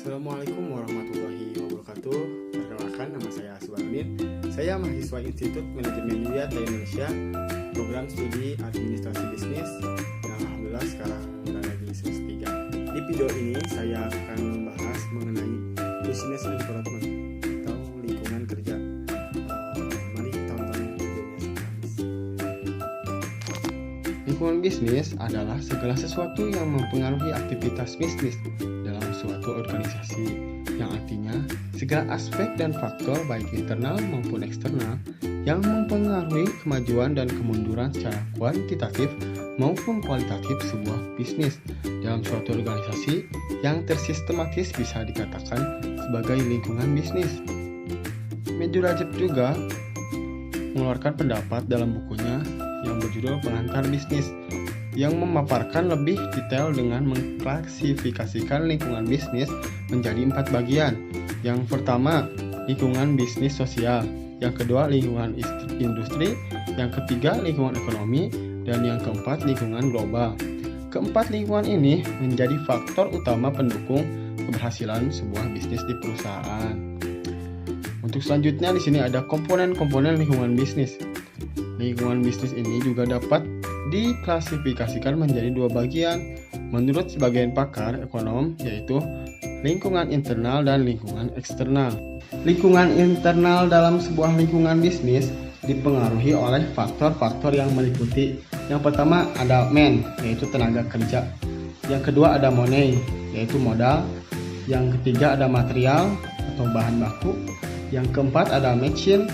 Assalamualaikum warahmatullahi wabarakatuh. Perkenalkan, nama saya Suwarmin. Saya mahasiswa Institut Manajemen Media Indonesia, program studi Administrasi Bisnis. Dan alhamdulillah sekarang berada di semester 3. Di video ini saya akan membahas mengenai business environment atau lingkungan kerja. Mari kita tonton videonya sampai habis. Lingkungan bisnis adalah segala sesuatu yang mempengaruhi aktivitas bisnis dalam suatu organisasi, yang artinya segala aspek dan faktor baik internal maupun eksternal yang mempengaruhi kemajuan dan kemunduran secara kuantitatif maupun kualitatif sebuah bisnis dalam suatu organisasi yang tersistematis bisa dikatakan sebagai lingkungan bisnis. Meju Rajab juga mengeluarkan pendapat dalam bukunya yang berjudul Pengantar Bisnis, yang memaparkan lebih detail dengan mengklasifikasikan lingkungan bisnis menjadi 4 bagian. Yang pertama, lingkungan bisnis sosial. Yang kedua, lingkungan industri. Yang ketiga, lingkungan ekonomi. Dan yang keempat, lingkungan global. Keempat lingkungan ini menjadi faktor utama pendukung keberhasilan sebuah bisnis di perusahaan. Untuk selanjutnya di sini ada komponen-komponen lingkungan bisnis. Lingkungan bisnis ini juga dapat diklasifikasikan menjadi 2 bagian menurut sebagian pakar ekonom, yaitu lingkungan internal dan lingkungan eksternal. Lingkungan internal dalam sebuah lingkungan bisnis dipengaruhi oleh faktor-faktor yang meliputi: yang pertama ada man, yaitu tenaga kerja; yang kedua ada money, yaitu modal; yang ketiga ada material atau bahan baku; yang keempat ada machine,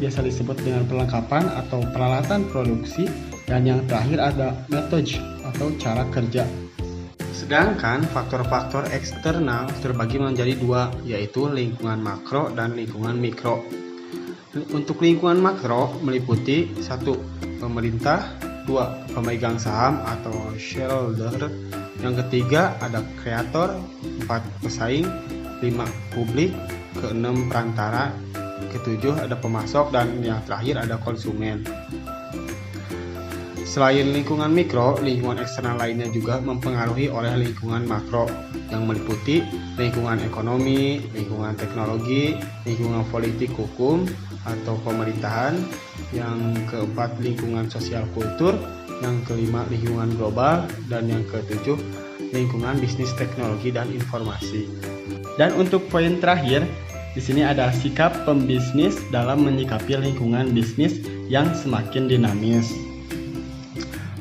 biasa disebut dengan perlengkapan atau peralatan produksi; dan yang terakhir ada metode atau cara kerja. Sedangkan faktor-faktor eksternal terbagi menjadi 2, yaitu lingkungan makro dan lingkungan mikro. Untuk lingkungan makro meliputi 1. Pemerintah, 2. Pemegang saham atau shareholder, yang ketiga ada kreator, 4. Pesaing, 5. Publik, ke-6 perantara, ke-7 ada pemasok, dan yang terakhir ada konsumen. Selain lingkungan mikro, lingkungan eksternal lainnya juga mempengaruhi oleh lingkungan makro, yang meliputi lingkungan ekonomi, lingkungan teknologi, lingkungan politik hukum atau pemerintahan, yang keempat lingkungan sosial kultur, yang kelima lingkungan global, dan yang ketujuh lingkungan bisnis teknologi dan informasi. Dan untuk poin terakhir, di sini ada sikap pembisnis dalam menyikapi lingkungan bisnis yang semakin dinamis.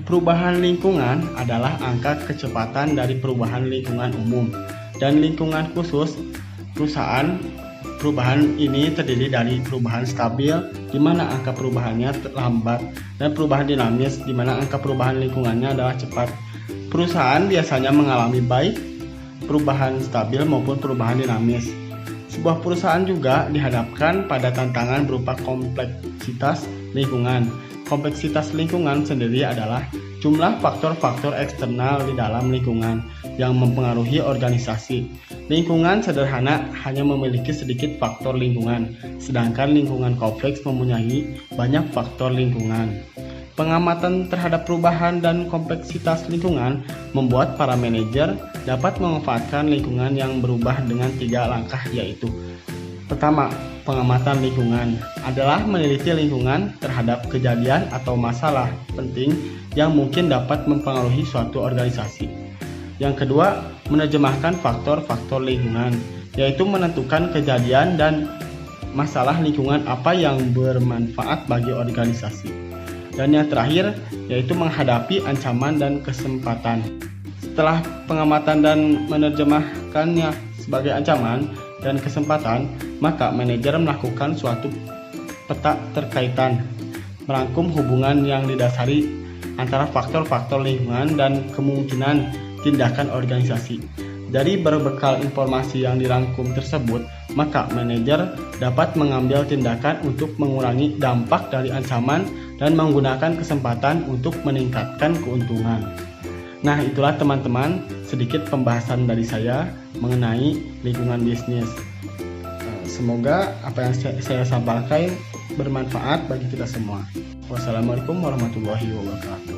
Perubahan lingkungan adalah angka kecepatan dari perubahan lingkungan umum dan lingkungan khusus perusahaan. Perubahan ini terdiri dari perubahan stabil, di mana angka perubahannya lambat, dan perubahan dinamis, di mana angka perubahan lingkungannya adalah cepat. Perusahaan biasanya mengalami baik perubahan stabil maupun perubahan dinamis. Sebuah perusahaan juga dihadapkan pada tantangan berupa kompleksitas lingkungan. Kompleksitas lingkungan sendiri adalah jumlah faktor-faktor eksternal di dalam lingkungan yang mempengaruhi organisasi. Lingkungan sederhana hanya memiliki sedikit faktor lingkungan, sedangkan lingkungan kompleks mempunyai banyak faktor lingkungan. Pengamatan terhadap perubahan dan kompleksitas lingkungan membuat para manajer dapat memanfaatkan lingkungan yang berubah dengan 3 langkah, yaitu: pertama, pengamatan lingkungan adalah meneliti lingkungan terhadap kejadian atau masalah penting yang mungkin dapat mempengaruhi suatu organisasi. Yang kedua, menerjemahkan faktor-faktor lingkungan, yaitu menentukan kejadian dan masalah lingkungan apa yang bermanfaat bagi organisasi. Dan yang terakhir, yaitu menghadapi ancaman dan kesempatan. Setelah pengamatan dan menerjemahkannya sebagai ancaman dan kesempatan, maka manajer melakukan suatu peta terkaitan, merangkum hubungan yang didasari antara faktor-faktor lingkungan dan kemungkinan tindakan organisasi. Dari berbekal informasi yang dirangkum tersebut, maka manajer dapat mengambil tindakan untuk mengurangi dampak dari ancaman dan menggunakan kesempatan untuk meningkatkan keuntungan. Nah, itulah teman-teman sedikit pembahasan dari saya mengenai lingkungan bisnis. Semoga apa yang saya sampaikan bermanfaat bagi kita semua. Wassalamualaikum warahmatullahi wabarakatuh.